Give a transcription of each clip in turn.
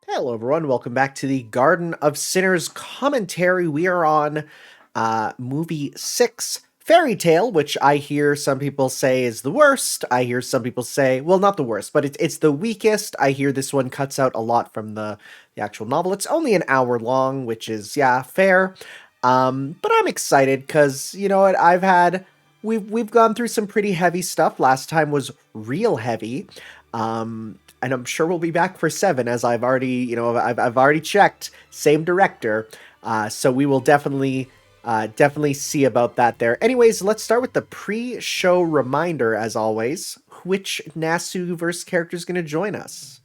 Hello, everyone. Welcome back to the Garden of Sinners commentary. We are on movie 6, Fairy Tale, which I hear some people say is the worst. I hear some people say, well, not the worst, but it's the weakest. I hear this one cuts out a lot from the actual novel. It's only an hour long, which is, yeah, fair. But I'm excited because, you know what, we've gone through some pretty heavy stuff. Last time was real heavy. And I'm sure we'll be back for 7, as I've already, I've already checked. Same director, so we will definitely see about that there. Anyways, let's start with the pre-show reminder, as always. Which Nasuverse character is going to join us?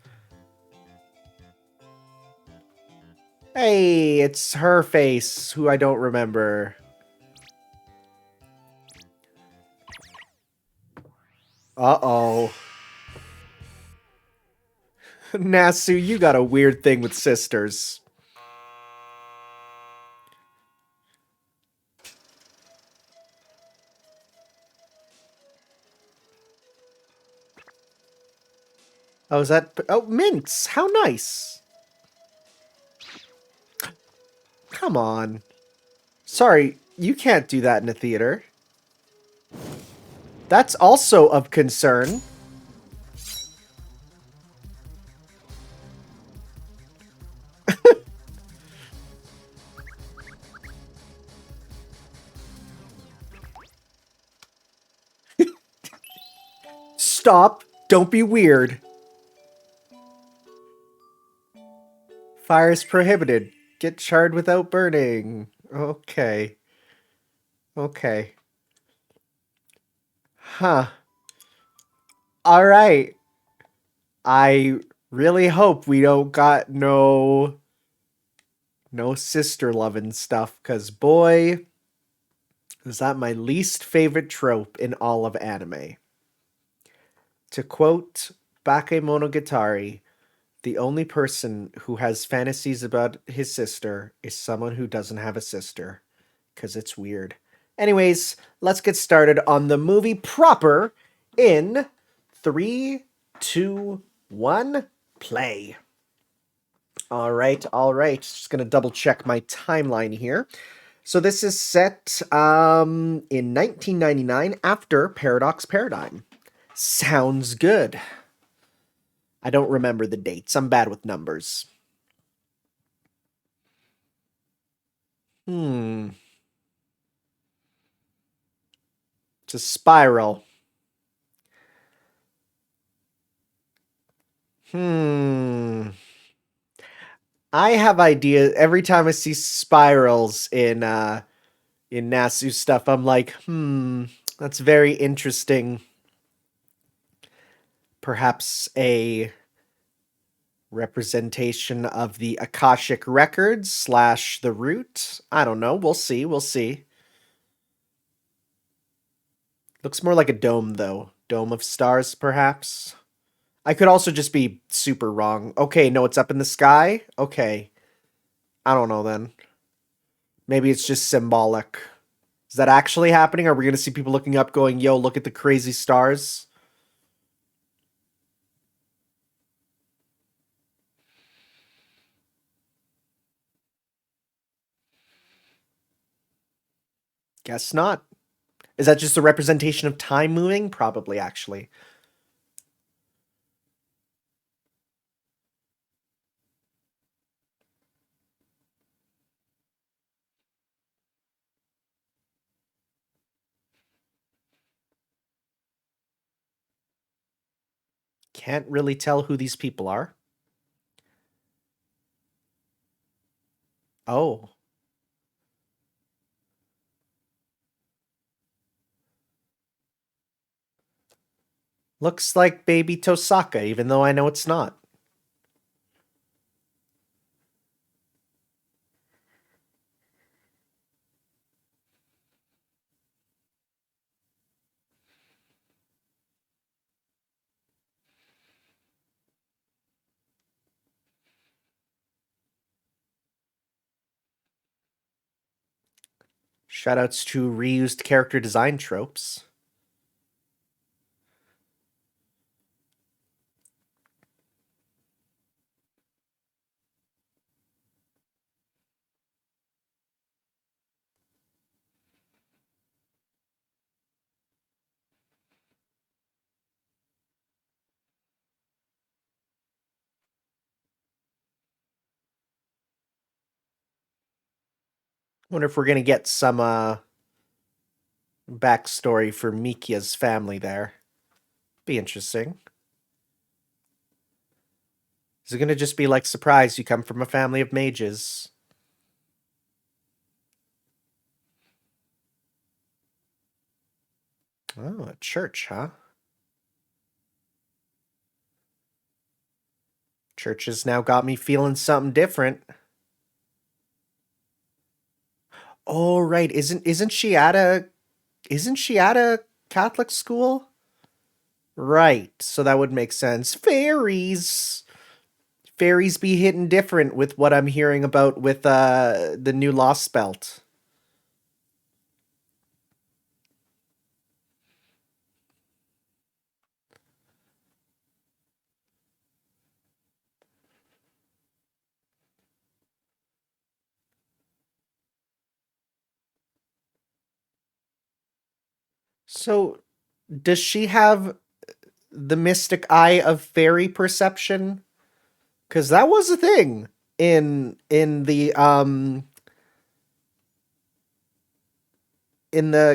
Hey, it's her face, who I don't remember. Uh-oh. Nasu, you got a weird thing with sisters. Oh, is that... Oh, mints! How nice! Come on. Sorry, you can't do that in a theater. That's also of concern. Stop. Don't be weird. Fire is prohibited. Get charred without burning. Okay. Okay. Huh. Alright. I really hope we don't got no sister loving stuff, because boy, is that my least favorite trope in all of anime. To quote Bakemonogatari, the only person who has fantasies about his sister is someone who doesn't have a sister, because it's weird. Anyways, let's get started on the movie proper in 3, 2, 1, play. All right. Just gonna double check my timeline here. So this is set in 1999 after Paradox Paradigm. Sounds good. I don't remember the dates. I'm bad with numbers. Hmm. It's a spiral. Hmm. I have ideas every time I see spirals in Nasu stuff. I'm like, that's very interesting. Perhaps a representation of the Akashic records slash the root. I don't know. We'll see. We'll see. Looks more like a dome, though. Dome of stars, perhaps. I could also just be super wrong. Okay, no, it's up in the sky? Okay. I don't know then. Maybe it's just symbolic. Is that actually happening? Are we going to see people looking up going, yo, look at the crazy stars? Guess not. Is that just a representation of time moving? Probably, actually. Can't really tell who these people are. Oh. Looks like baby Tosaka, even though I know it's not. Shoutouts to reused character design tropes. Wonder if we're gonna get some backstory for Mikia's family there. Be interesting. Is it gonna just be like, surprise, you come from a family of mages? Oh, a church, huh? Church has now got me feeling something different. Oh, right. Isn't she at a Catholic school? Right. So that would make sense. Fairies. Fairies be hitting different with what I'm hearing about with the new Lost Belt. So does she have the mystic eye of fairy perception? Because that was a thing in the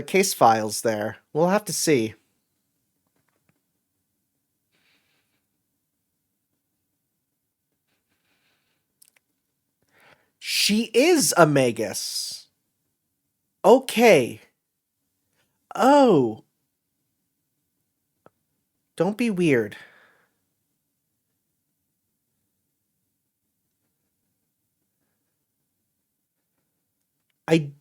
case files there. We'll have to see. She is a magus. Okay. Oh, don't be weird. I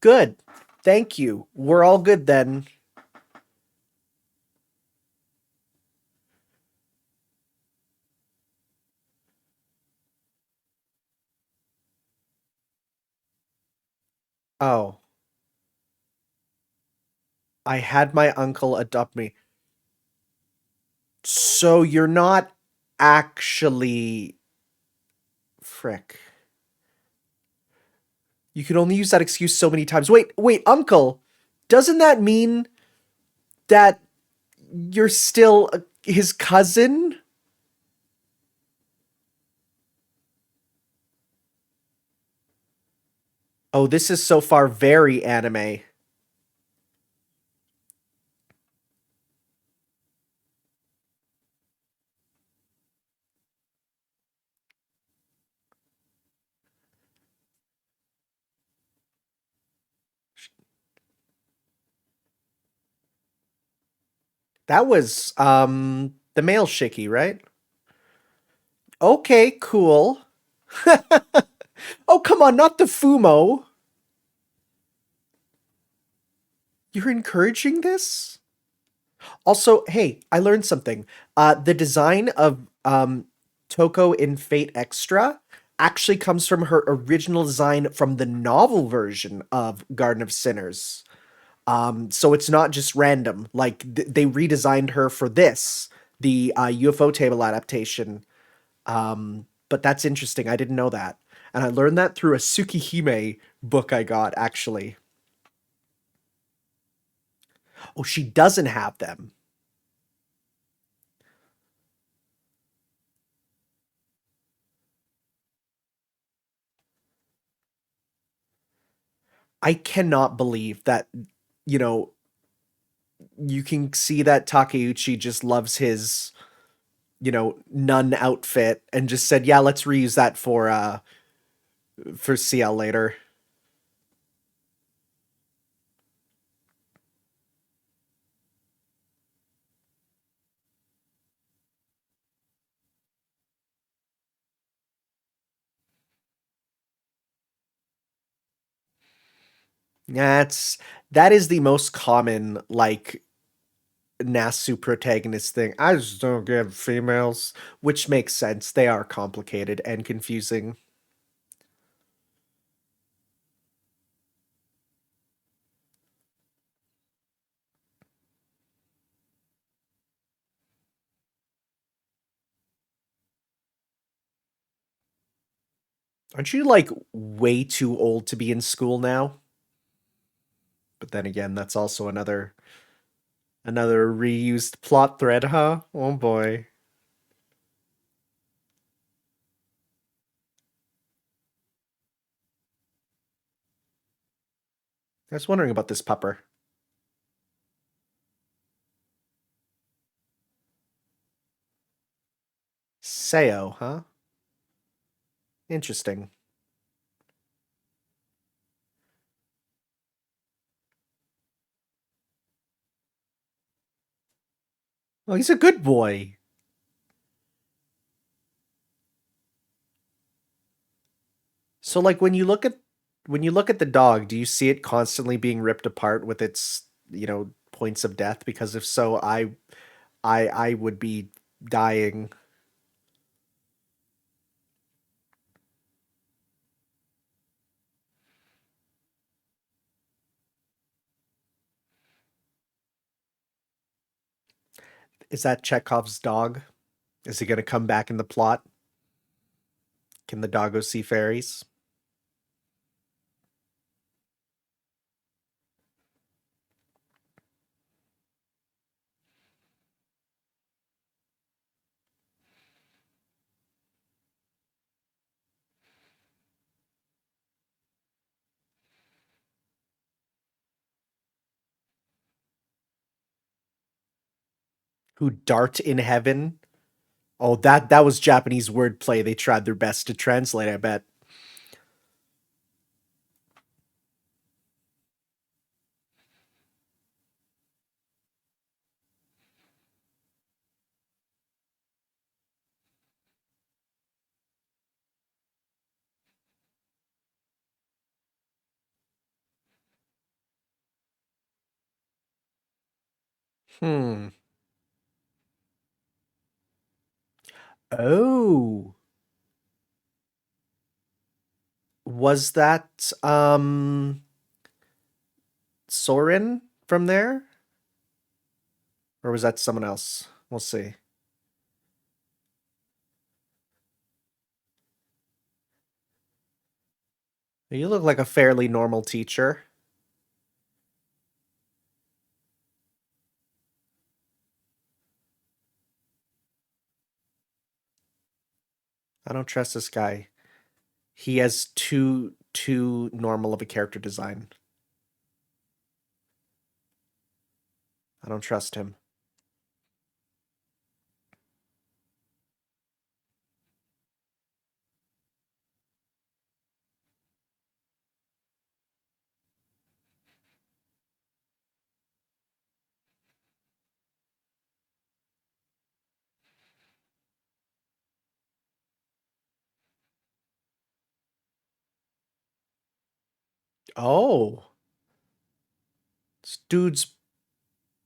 Good. Thank you. We're all good then. Oh, I had my uncle adopt me. So you're not actually frick. You can only use that excuse so many times. Wait, uncle. Doesn't that mean that you're still his cousin? Oh, this is so far very anime. That was the male Shiki, right? Okay, cool. Oh, come on, not the Fumo. You're encouraging this? Also, hey, I learned something. The design of Toko in Fate Extra actually comes from her original design from the novel version of Garden of Sinners. So it's not just random. Like they redesigned her for this, the UFO table adaptation. But that's interesting. I didn't know that, and I learned that through a Tsukihime book I got actually. Oh, she doesn't have them. I cannot believe that, you know, you can see that Takeuchi just loves his, nun outfit and just said, "Yeah, let's reuse that for CL later." That is the most common like Nasu protagonist thing. I just don't get females, which makes sense. They are complicated and confusing. Aren't you like way too old to be in school now? But then again, that's also another reused plot thread, huh? Oh boy. I was wondering about this pupper. Seo, huh? Interesting. Well, he's a good boy. So like when you look at the dog, do you see it constantly being ripped apart with its, points of death? Because if so, I would be dying. Is that Chekhov's dog? Is he going to come back in the plot? Can the doggo see fairies? Who dart in heaven? Oh, that was Japanese wordplay. They tried their best to translate, I bet. Hmm. Oh. Was that Soren from there? Or was that someone else? We'll see. You look like a fairly normal teacher. I don't trust this guy. He has too normal of a character design. I don't trust him. Oh, this dude's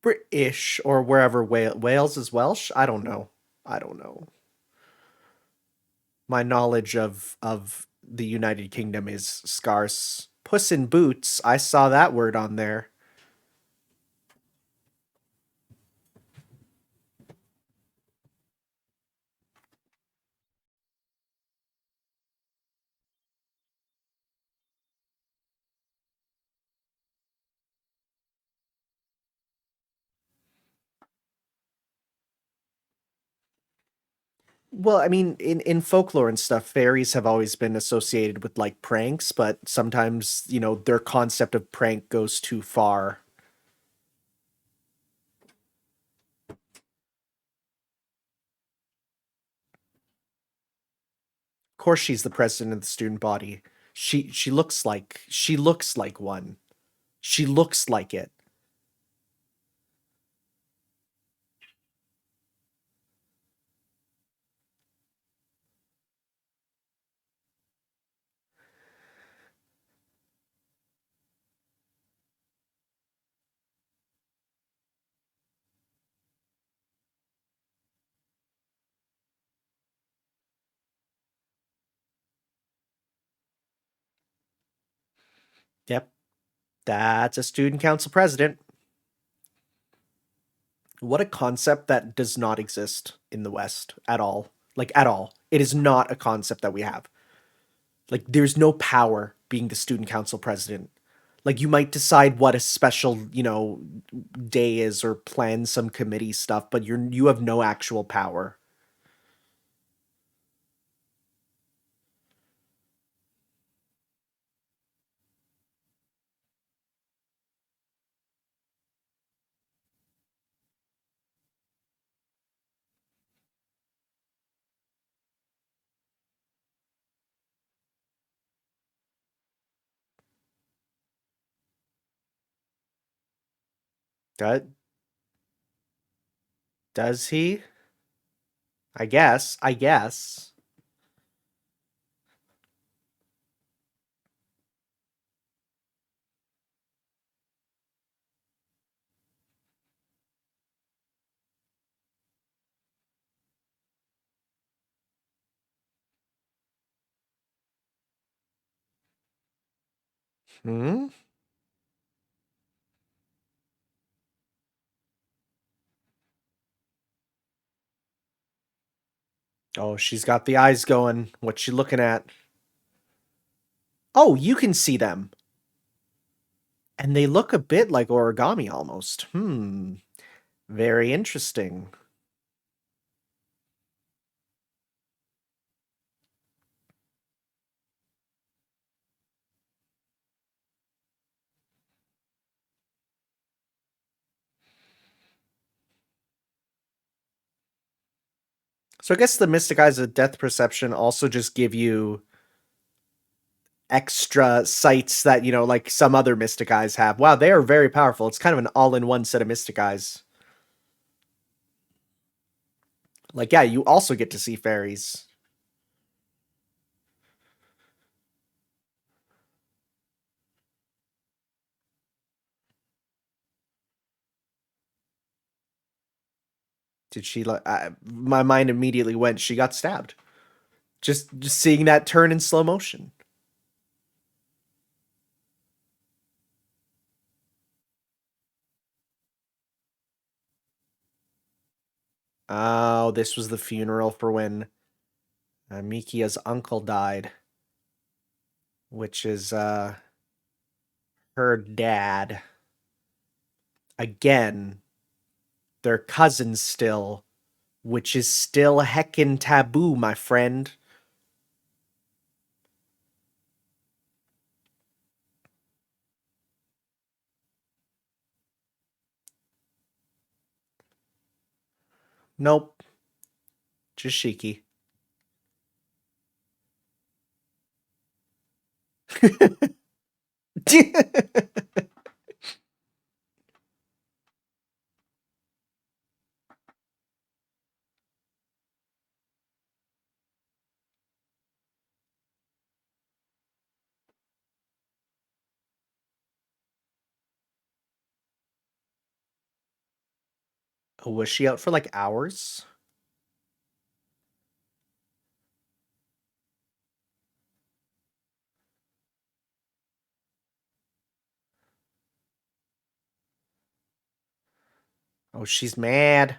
British or wherever Wales is Welsh. I don't know. I don't know. My knowledge of the United Kingdom is scarce. Puss in Boots. I saw that word on there. Well, I mean, in folklore and stuff, fairies have always been associated with like pranks, but sometimes, their concept of prank goes too far. Of course, she's the president of the student body. She looks like one. She looks like it. Yep, that's a student council president. What a concept that does not exist in the West at all. Like at all. It is not a concept that we have. Like there's no power being the student council president. Like you might decide what a special, day is or plan some committee stuff, but you have no actual power. Does, does he? I guess. I guess. Hmm? Oh, she's got the eyes going. What's she looking at? Oh, you can see them. And they look a bit like origami almost. Hmm. Very interesting. So I guess the Mystic Eyes of Death Perception also just give you extra sights that, like some other Mystic Eyes have. Wow, they are very powerful. It's kind of an all-in-one set of Mystic Eyes. Like, yeah, you also get to see fairies. Did she like my mind immediately went she got stabbed. Just seeing that turn in slow motion. Oh, this was the funeral for when Mikia's uncle died, which is her dad. Again, they're cousins still, which is still heckin' taboo, my friend. Nope, just Shiki. Was she out for like hours? Oh, she's mad.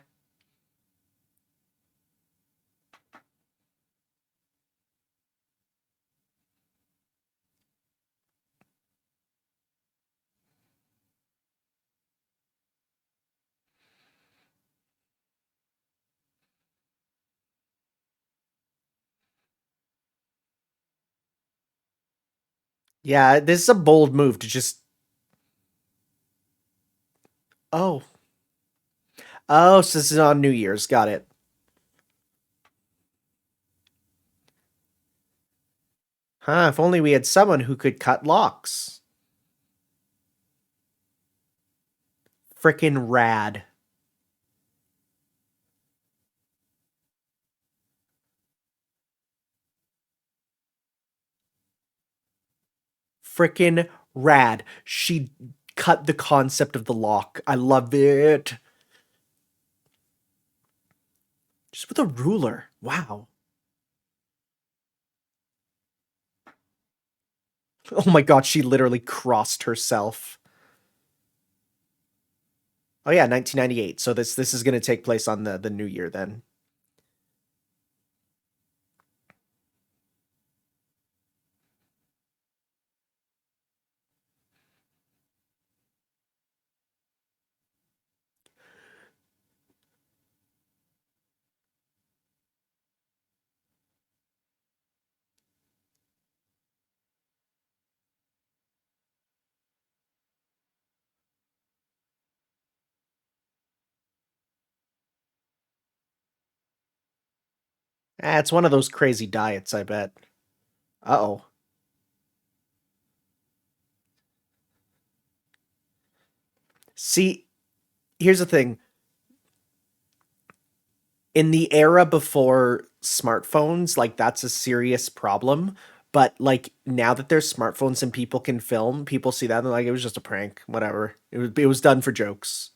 Yeah, this is a bold move to just. Oh. Oh, so this is on New Year's. Got it. Huh, if only we had someone who could cut locks. Frickin' rad. Frickin' rad. She cut the concept of the lock. I love it. Just with a ruler. Wow. Oh my god, she literally crossed herself. Oh yeah, 1998. So this is going to take place on the new year then. It's one of those crazy diets, I bet. Uh-oh. See, Here's the thing. In the era before smartphones, like that's a serious problem. But like now that there's smartphones and people can film, people see that and they're like, it was just a prank, whatever. It was done for jokes.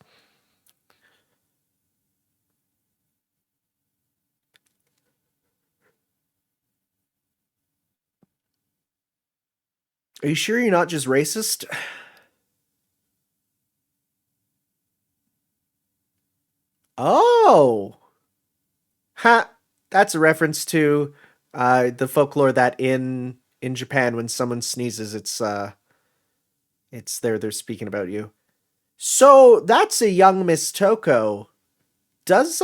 Are you sure you're not just racist? Oh, ha! That's a reference to the folklore that in Japan, when someone sneezes, it's they're speaking about you. So that's a young Miss Toko. Does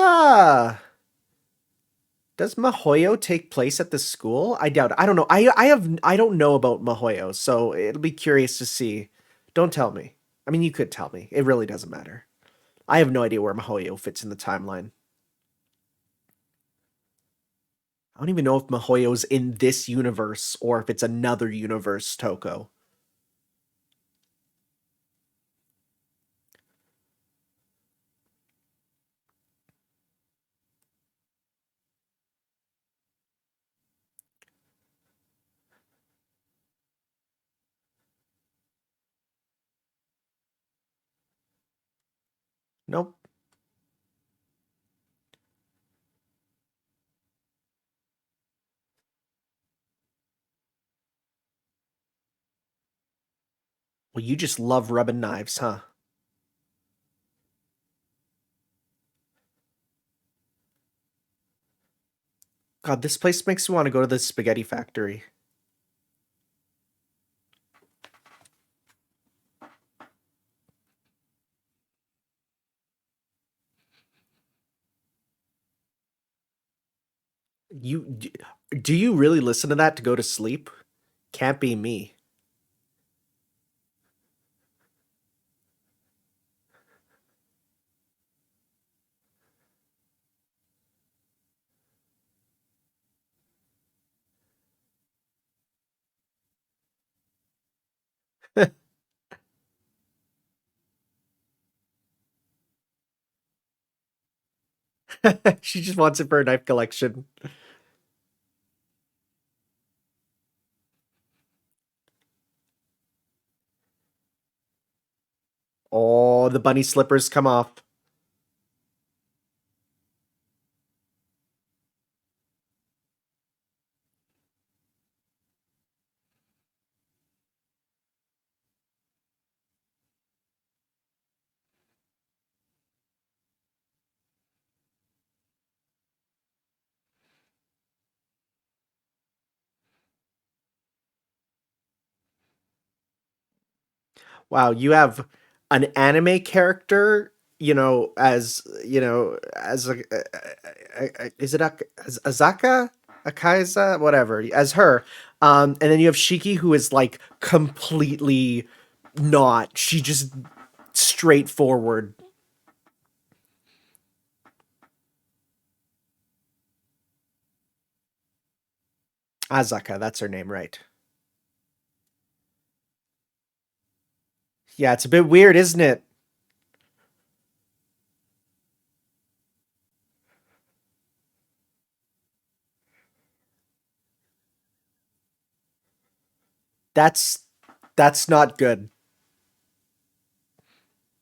does Mahoyo take place at the school? I doubt it. I don't know. I don't know about Mahoyo, so it'll be curious to see. Don't tell me. I mean, you could tell me. It really doesn't matter. I have no idea where Mahoyo fits in the timeline. I don't even know if Mahoyo's in this universe or if it's another universe Toko. Nope. Well, you just love rubbing knives, huh? God, this place makes me want to go to the spaghetti factory. You do you really listen to that to go to sleep? Can't be me. She just wants it for her knife collection. Oh, the bunny slippers come off. Wow, you have an anime character, as is it as Azaka, Akaiza, whatever, as her, and then you have Shiki, who is like completely not. She just straightforward. Azaka, that's her name, right? Yeah, it's a bit weird, isn't it? That's that's not good.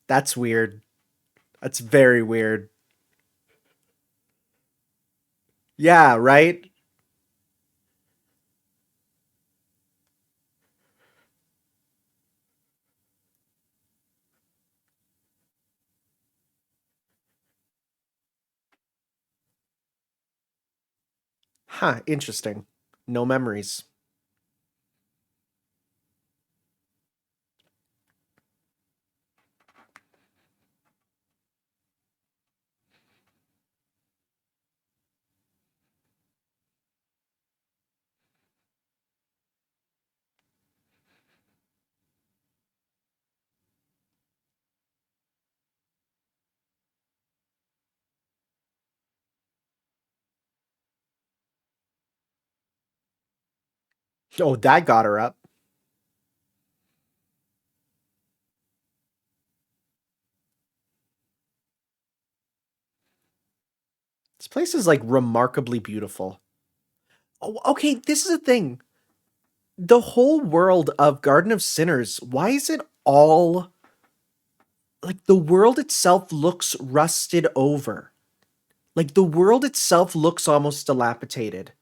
That's weird. That's very weird. Yeah, right? Huh, interesting. No memories. Oh, that got her up. This place is like remarkably beautiful. Oh, okay, this is a thing. The whole world of Garden of Sinners, why is it all like the world itself looks rusted over? Like the world itself looks almost dilapidated.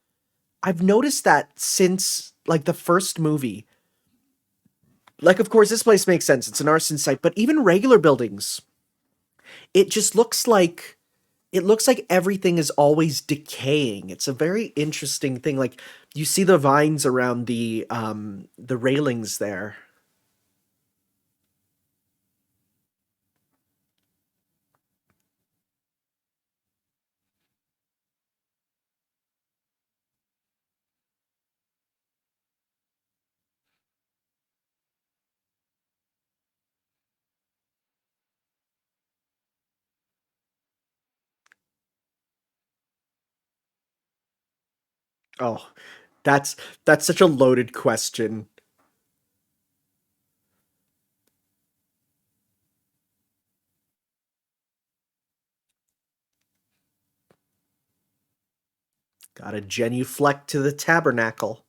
I've noticed that since like the first movie. Like, of course, this place makes sense. It's an arson site, but even regular buildings, it just looks like everything is always decaying. It's a very interesting thing. Like you see the vines around the railings there. Oh, that's that's such a loaded question. Got a genuflect to the tabernacle.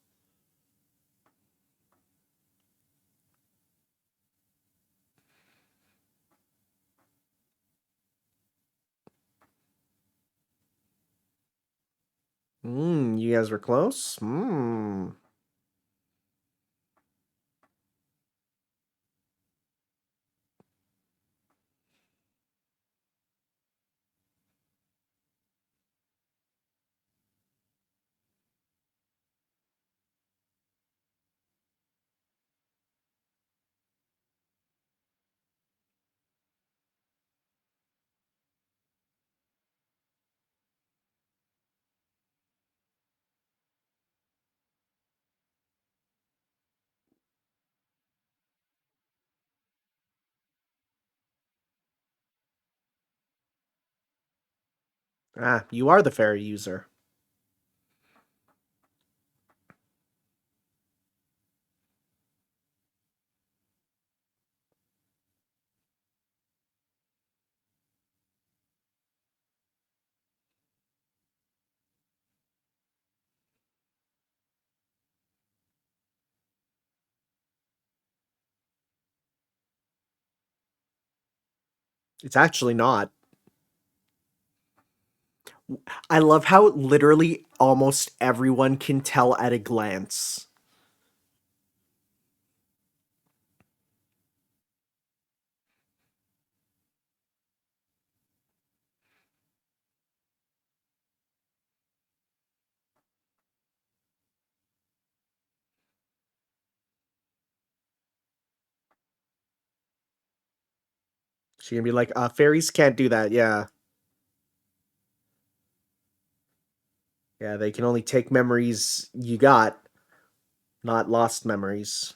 You guys were close? Ah, you are the ferry user. It's actually not. I love how literally almost everyone can tell at a glance. She's gonna be like, fairies can't do that. Yeah. Yeah, they can only take memories you got, not lost memories.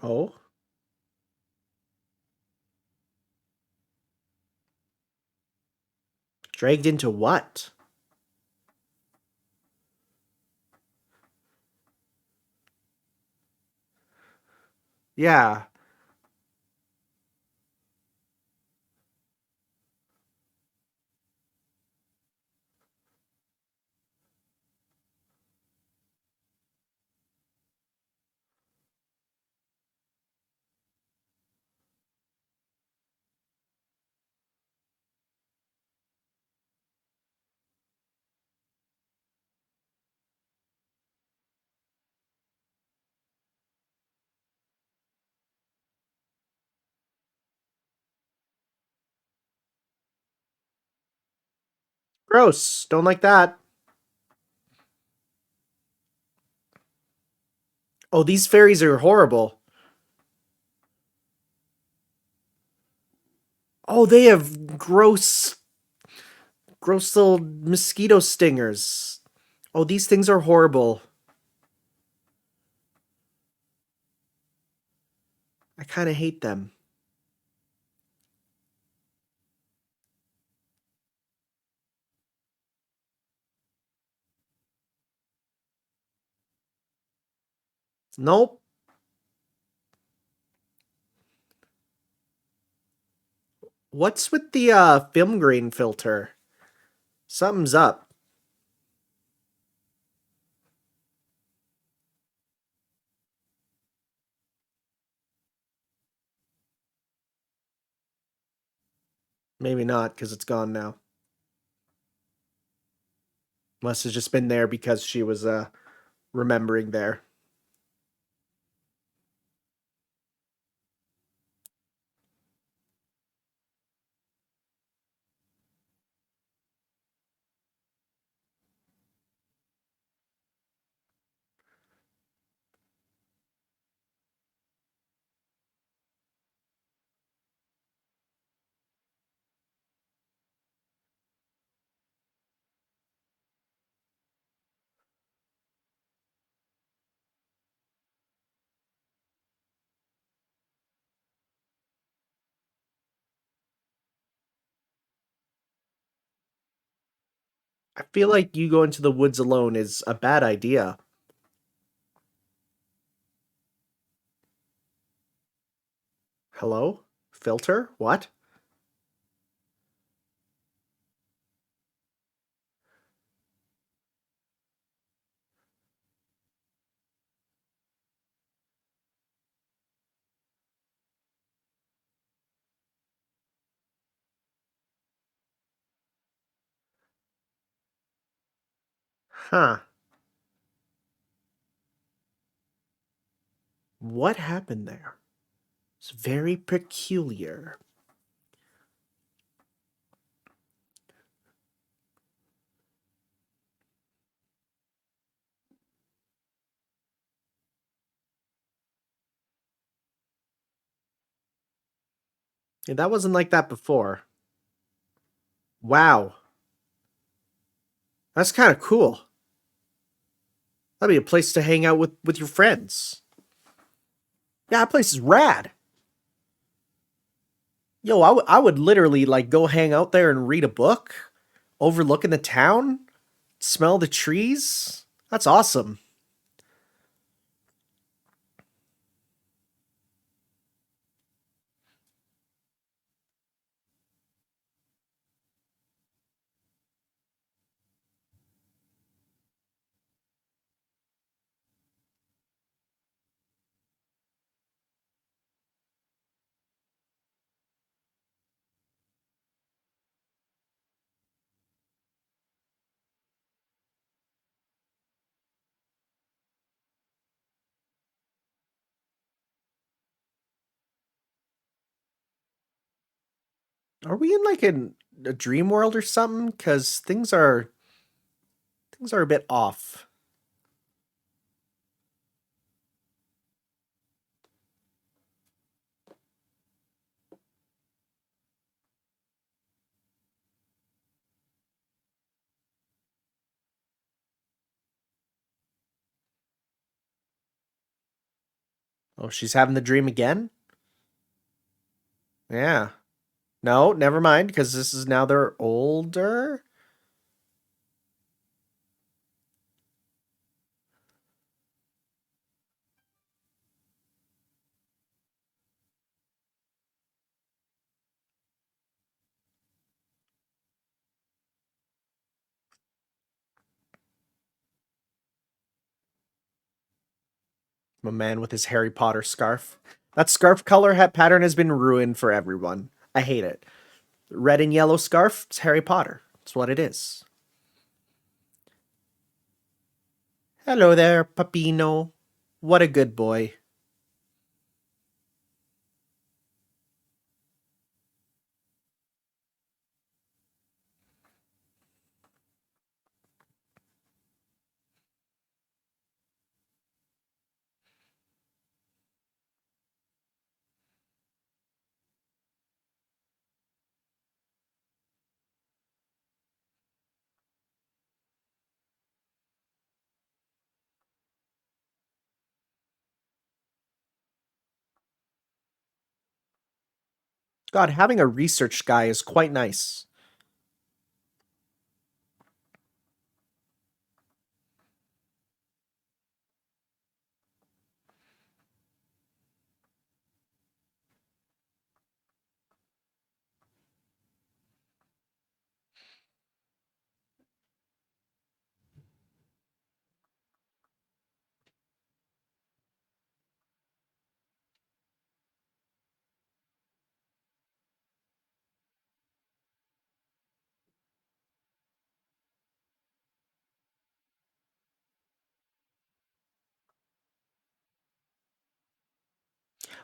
Oh? Dragged into what? Yeah. Gross. Don't like that. Oh, these fairies are horrible. Oh, they have gross little mosquito stingers. Oh, these things are horrible. I kind of hate them. Nope. What's with the film grain filter? Something's up. Maybe not, because it's gone now. Must have just been there because she was remembering there. I feel like you go into the woods alone is a bad idea. Hello? Filter? What? Huh. What happened there? It's very peculiar. Yeah, that wasn't like that before. Wow. That's kind of cool. That'd be a place to hang out with your friends. Yeah, that place is rad. Yo, I would literally like go hang out there and read a book, overlooking the town, smell the trees. That's awesome. Are we in like a dream world or something? Because things are a bit off. Oh, she's having the dream again? Yeah. No, never mind, because this is now they're older. A man with his Harry Potter scarf. That scarf color pattern has been ruined for everyone. I hate it. Red and yellow scarf, it's Harry Potter. It's what it is. Hello there, Papino. What a good boy. God, having a research guy is quite nice.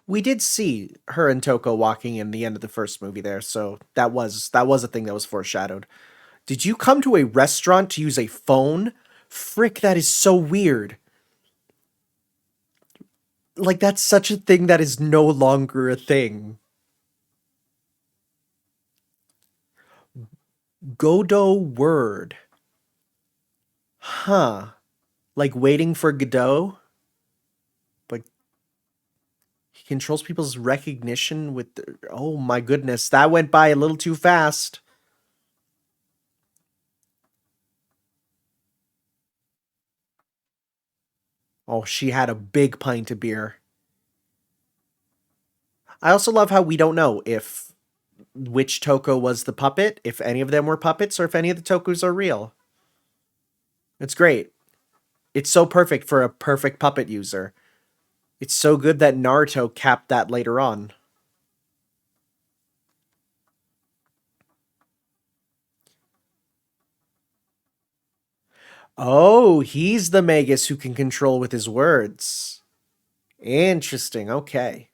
We did see her and Toko walking in the end of the first movie there, so that was a thing that was foreshadowed. Did you come to a restaurant to use a phone? Frick, that is so weird. Like that's such a thing that is no longer a thing. Godot word. Huh. Like waiting for Godot? But he controls people's recognition with oh my goodness, that went by a little too fast. Oh, she had a big pint of beer. I also love how we don't know if which Toko was the puppet, if any of them were puppets, or if any of the Tokus are real. It's great. It's so perfect for a perfect puppet user. It's so good that Naruto capped that later on. Oh, he's the Magus who can control with his words. Interesting. Okay.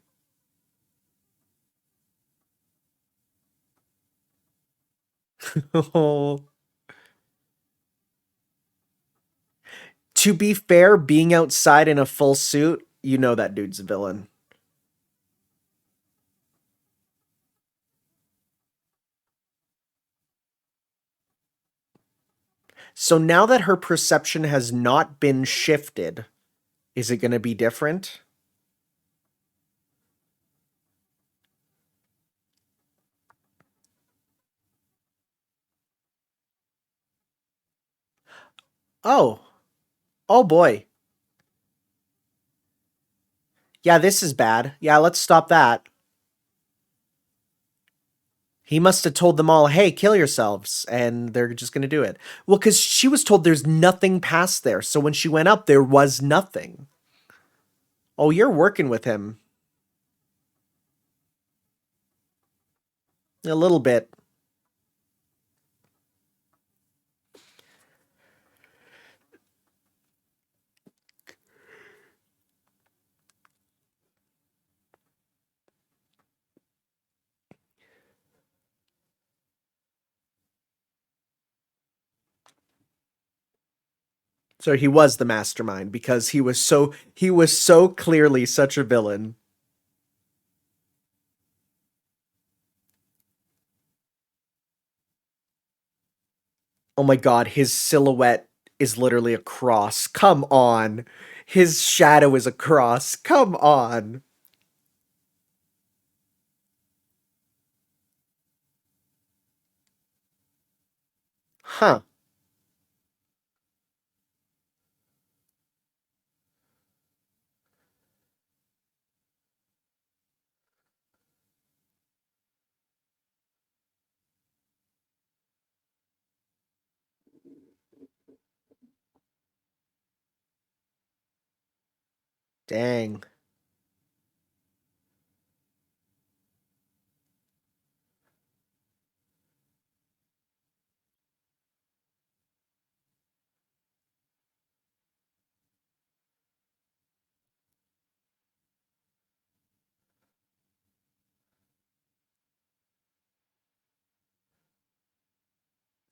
To be fair, being outside in a full suit, you know that dude's a villain. So now that her perception has not been shifted, is it going to be different? Oh, oh boy. Yeah, this is bad. Yeah, let's stop that. He must have told them all, hey, kill yourselves. And they're just going to do it. Well, because she was told there's nothing past there. So when she went up, there was nothing. Oh, you're working with him. A little bit. So he was the mastermind because he was so clearly such a villain. Oh my god, his silhouette is literally a cross. Come on. His shadow is a cross. Come on. Huh. Dang.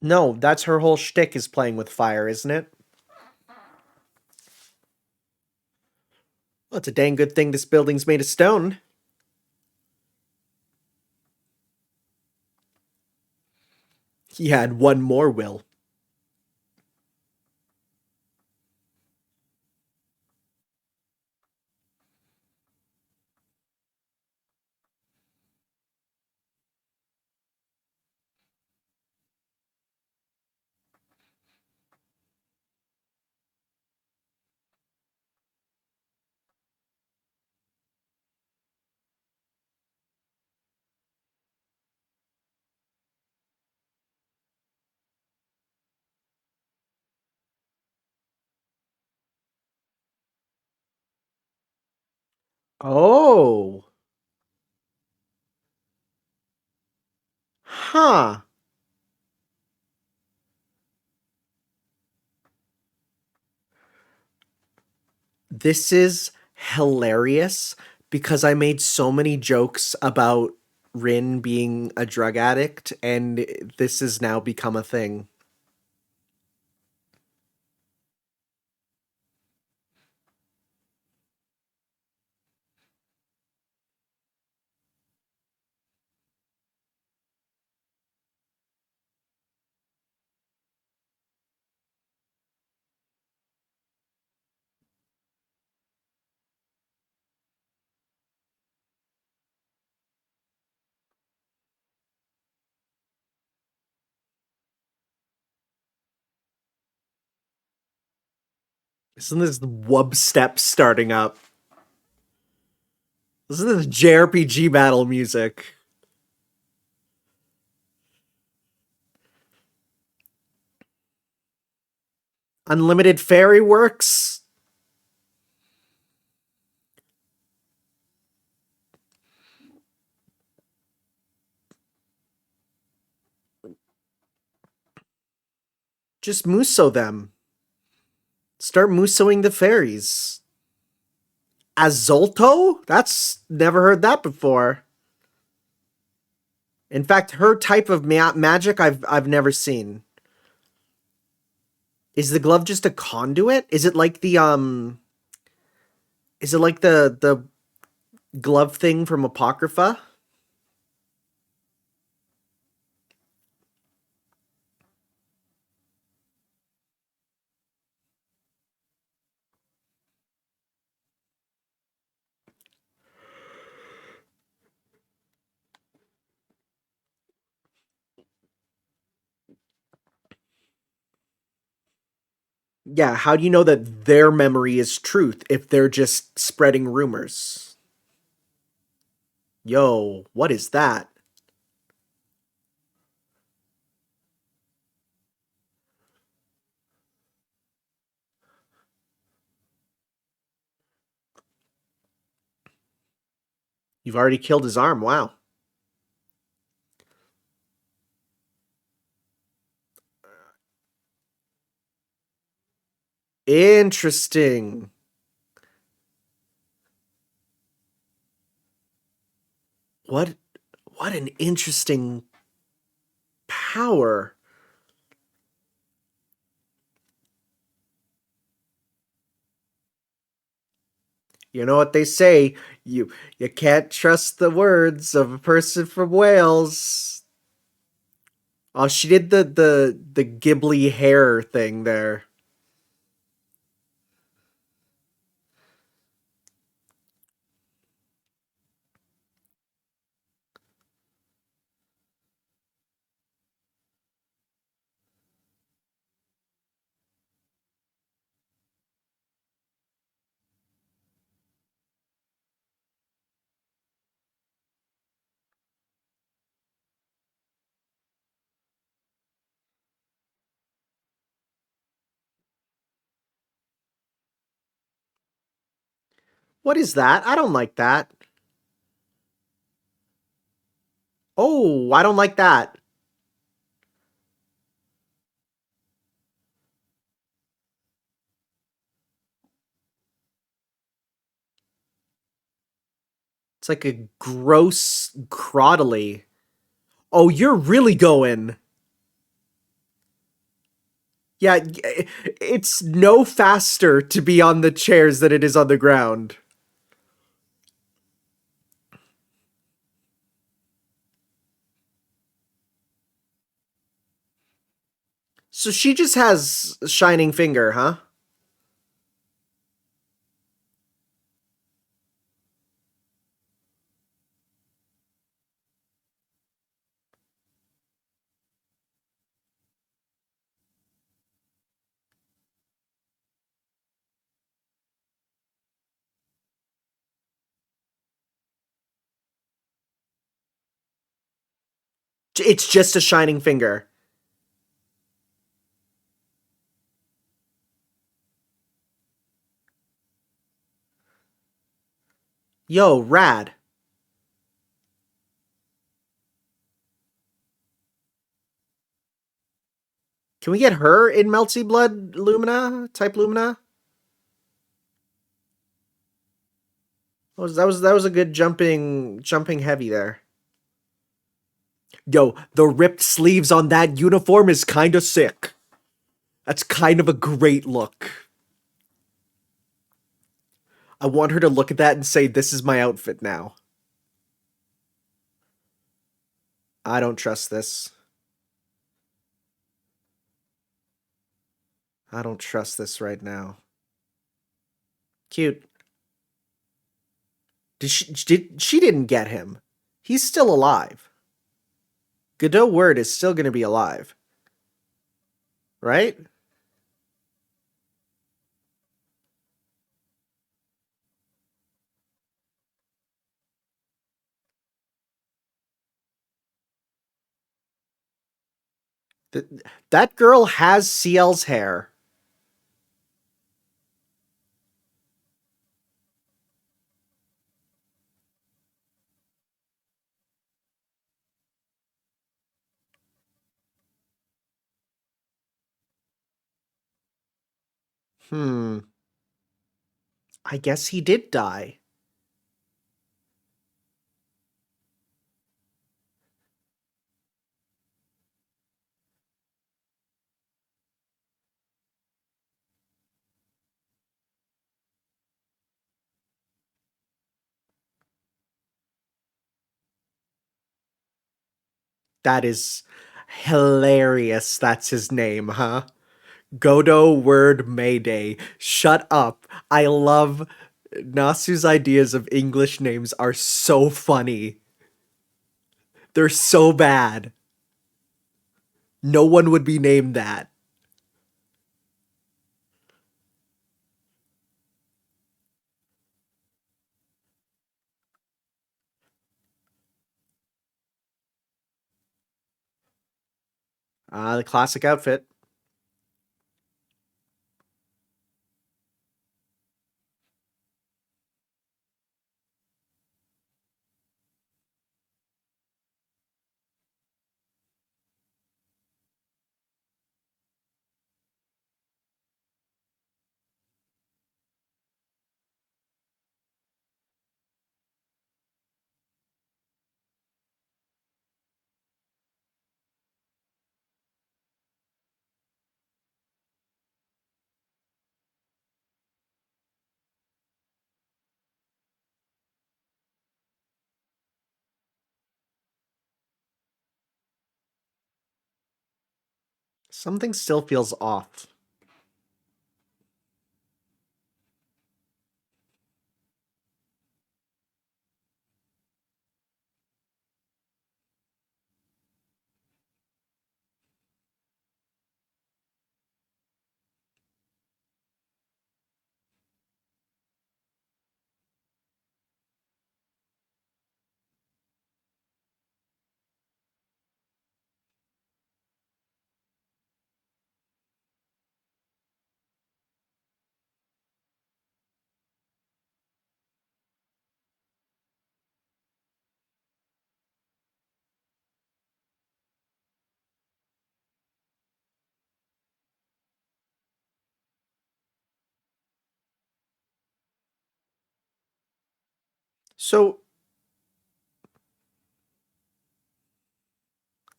No, that's her whole shtick is playing with fire, isn't it? Well, it's a dang good thing this building's made of stone. He had one more will. Oh. Huh. This is hilarious because I made so many jokes about Rin being a drug addict, and this has now become a thing. Isn't this wub step starting up? Isn't this JRPG battle music? Unlimited Fairy Works? Just muso them. Start musoing the fairies. Azolto? That's never heard that before. In fact, her type of magic I've never seen. Is the glove just a conduit? Is it like the? Is it like the glove thing from Apocrypha? Yeah, how do you know that their memory is truth if they're just spreading rumors? Yo, what is that? You've already killed his arm. Wow. Interesting. What what an interesting power. You know what they say, you can't trust the words of a person from Wales. Oh, she did the Ghibli hair thing there. What is that? I don't like that. Oh, I don't like that. It's like a gross crottily. Oh, you're really going. Yeah, it's no faster to be on the chairs than it is on the ground. So she just has shining finger, huh? It's just a shining finger. Yo, rad. Can we get her in Melty Blood Lumina? Type Lumina? That was a good jumping heavy there. Yo, the ripped sleeves on that uniform is kind of sick. That's kind of a great look. I want her to look at that and say, "This is my outfit now." I don't trust this. I don't trust this right now. Cute. She didn't get him. He's still alive. Godot Word is still going to be alive, right? Th- that girl has CL's hair. Hmm. I guess he did die. That is hilarious. That's his name, huh? Godot Word Mayday. Shut up. I love Nasu's ideas of English names are so funny. They're so bad. No one would be named that. The classic outfit. Something still feels off. So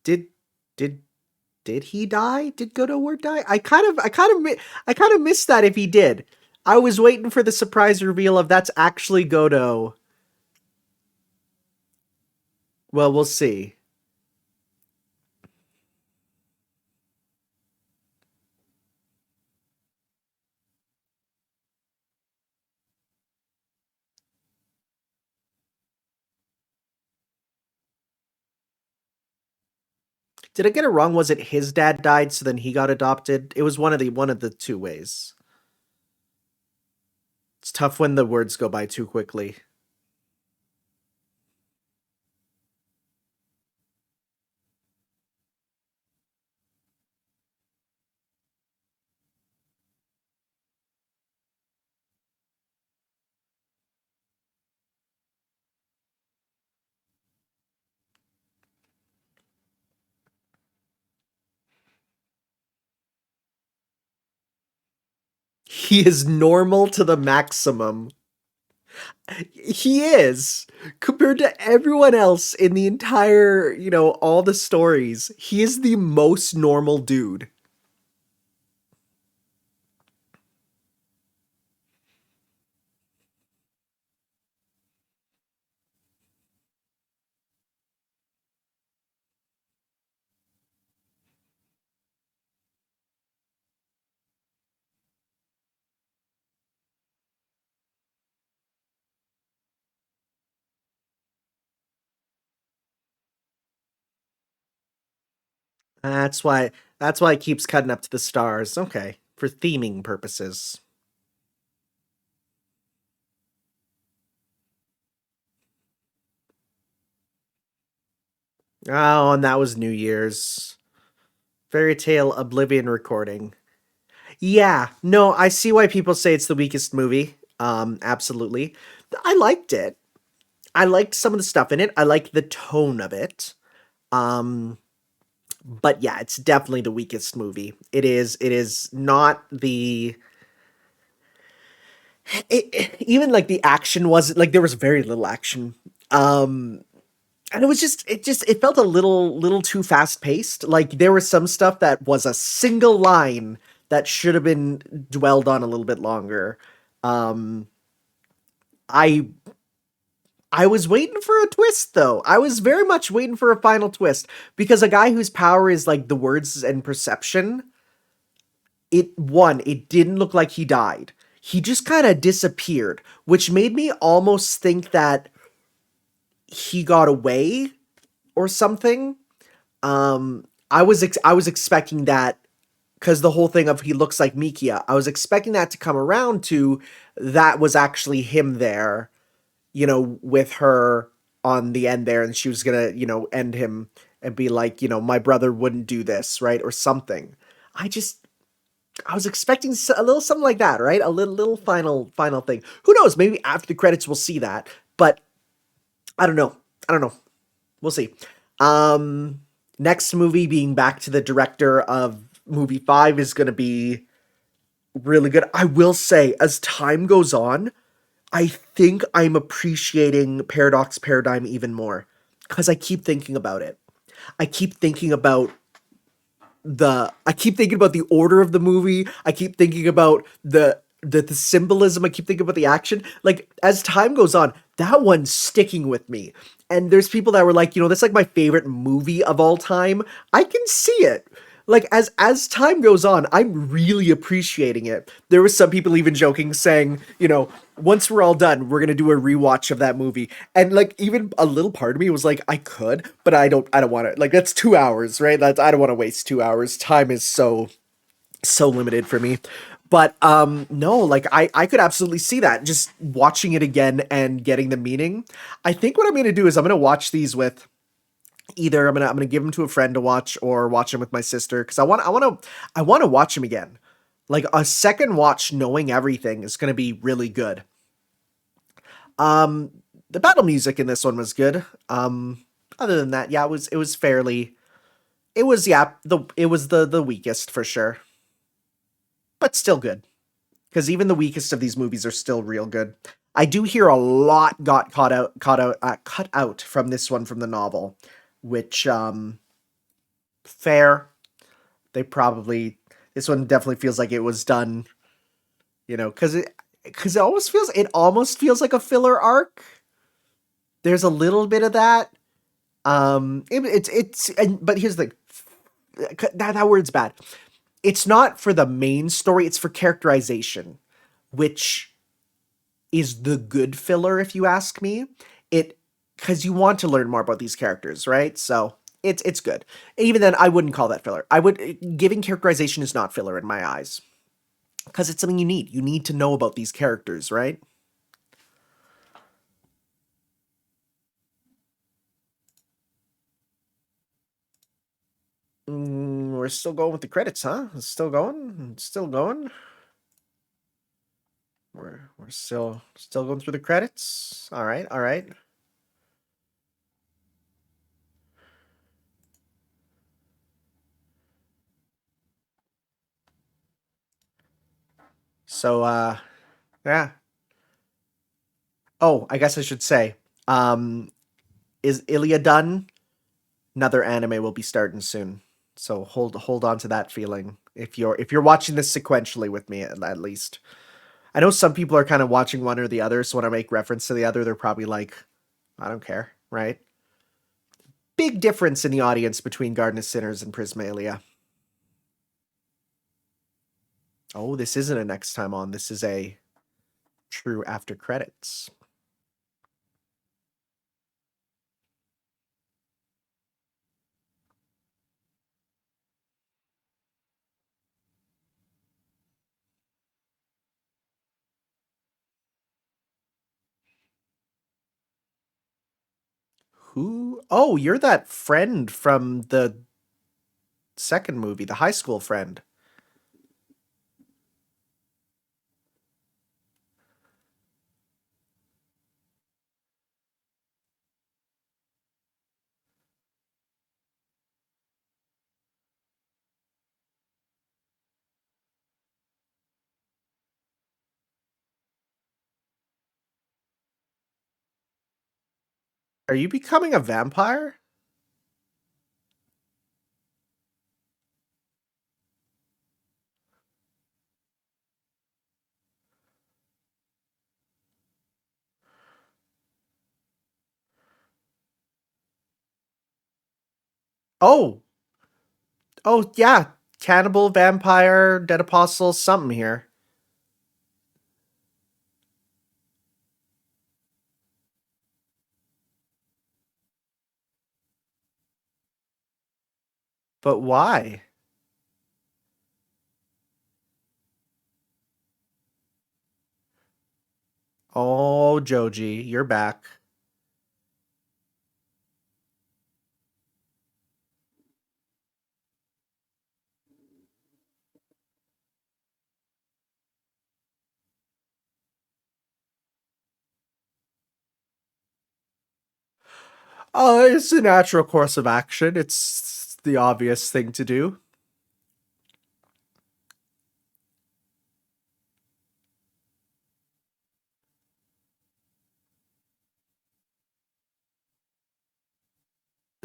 did did did he die? Did Godot Word die? I kind of missed that if he did. I was waiting for the surprise reveal of that's actually Godot. Well, we'll see. Did I get it wrong? Was it his dad died, so then he got adopted? It was one of the two ways. It's tough when the words go by too quickly. He is normal to the maximum. He is. Compared to everyone else in the entire, all the stories, he is the most normal dude. That's why that's why it keeps cutting up to the stars. Okay, for theming purposes. Oh, and that was New Year's. Fairy Tale Oblivion recording. Yeah, no, I see why people say it's the weakest movie. Absolutely. I liked it. I liked some of the stuff in it. I liked the tone of it. Um, but yeah, it's definitely the weakest movie. It is not the even like the action wasn't like there was very little action. Um and it felt a little too fast paced. Like there was some stuff that was a single line that should have been dwelled on a little bit longer. Um I I was waiting for a twist though. I was very much waiting for a final twist because a guy whose power is like the words and perception, it didn't look like he died. He just kind of disappeared, which made me almost think that he got away or something. I was expecting that because the whole thing of he looks like Mikia. I was expecting that to come around to that was actually him there, with her on the end there, and she was gonna, end him and be like, my brother wouldn't do this, right, or something. I just I was expecting a little something like that, right? A little final thing. Who knows? Maybe after the credits we'll see that, but I don't know. I don't know. We'll see. Um, Next movie being back to the director of movie 5 is going to be really good. I will say, as time goes on, I think I'm appreciating Paradox Paradigm even more because I keep thinking about it. I keep thinking about I keep thinking about the order of the movie. I keep thinking about the symbolism. I keep thinking about the action. Like as time goes on, that one's sticking with me. And there's people that were like, that's like my favorite movie of all time. I can see it. Like as time goes on, I'm really appreciating it. There was some people even joking, saying, once we're all done, we're gonna do a rewatch of that movie. And like even a little part of me was like, I could, but I don't want to. Like that's 2 hours, right? That's I don't want to waste 2 hours. Time is so limited for me. But no, like I could absolutely see that just watching it again and getting the meaning. I think what I'm gonna do is I'm gonna watch these with either I'm gonna give them to a friend to watch or watch them with my sister because I want to watch them again. Like a second watch, knowing everything is gonna be really good. Um, the battle music in this one was good. Other than that, yeah, it was fairly. It was yeah it was the weakest for sure, but still good because even the weakest of these movies are still real good. I do hear a lot got cut out from this one from the novel, which fair. They probably this one definitely feels like it was done, because it almost feels like a filler arc. There's a little bit of that. But here's the thing. That word's bad. It's not for the main story. It's for characterization, which is the good filler, if you ask me. It because you want to learn more about these characters, right? So it's good. Even then, I wouldn't call that filler. I would giving characterization is not filler in my eyes because it's something you need. You need to know about these characters, right? We're still going with the credits, huh? It's still going. It's still going. We're still going through the credits. All right, all right. So, yeah. Oh, I guess I should say, um, is Ilya done? Another anime will be starting soon. So hold on to that feeling if you're watching this sequentially with me at least. I know some people are kind of watching one or the other, so when I make reference to the other, they're probably like, I don't care, right? Big difference in the audience between Garden of Sinners and Prismalia. Oh, this isn't a next time on. This is a true after credits. Who? Oh, you're that friend from the second movie, the high school friend. Are you becoming a vampire? Oh, oh yeah, cannibal, vampire, dead apostle, something here. But why? Oh, Joji, you're back. Oh, it's a natural course of action. It's the obvious thing to do.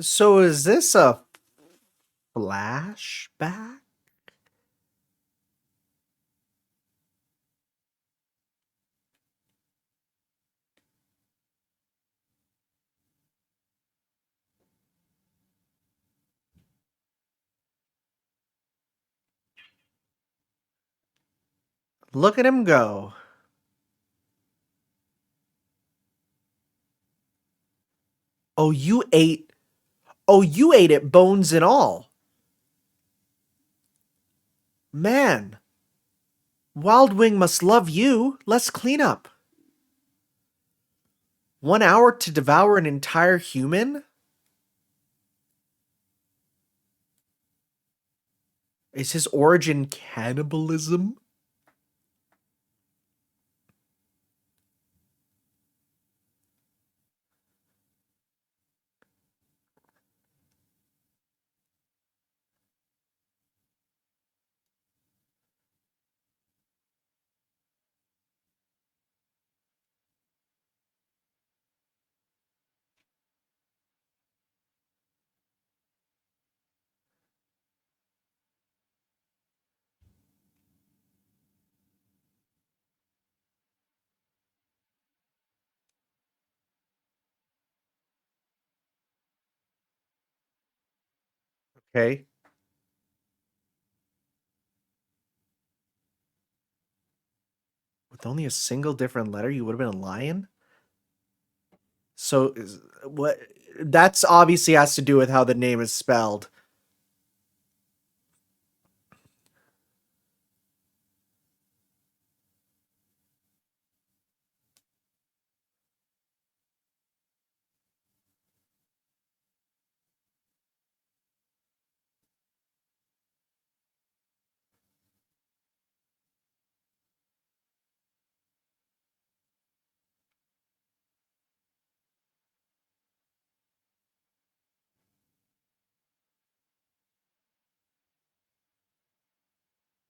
So is this a flashback? Look at him go. Oh, you ate. Oh, you ate it, bones and all. Man, Wild Wing must love you. Let's clean up. 1 hour to devour an entire human? Is his origin cannibalism? Okay. With only a single different letter, you would have been a lion? So, what? That's obviously has to do with how the name is spelled.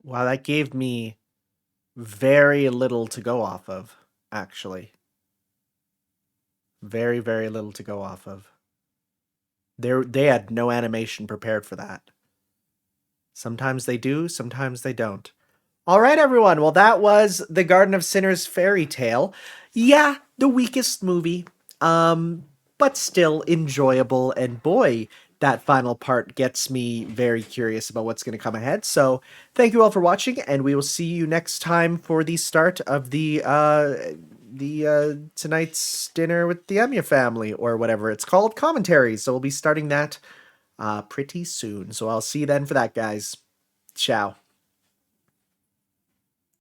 Wow, that gave me Very little to go off of, actually. Very, very little to go off of. They had no animation prepared for that. Sometimes they do, sometimes they don't. All right, everyone. Well, that was The Garden of Sinners Fairy Tale. Yeah, the weakest movie, but still enjoyable. And boy, that final part gets me very curious about what's going to come ahead. So thank you all for watching, and we will see you next time for the start of the tonight's dinner with the Emiya family, or whatever it's called, commentary. So we'll be starting that pretty soon. So I'll see you then for that, guys. Ciao.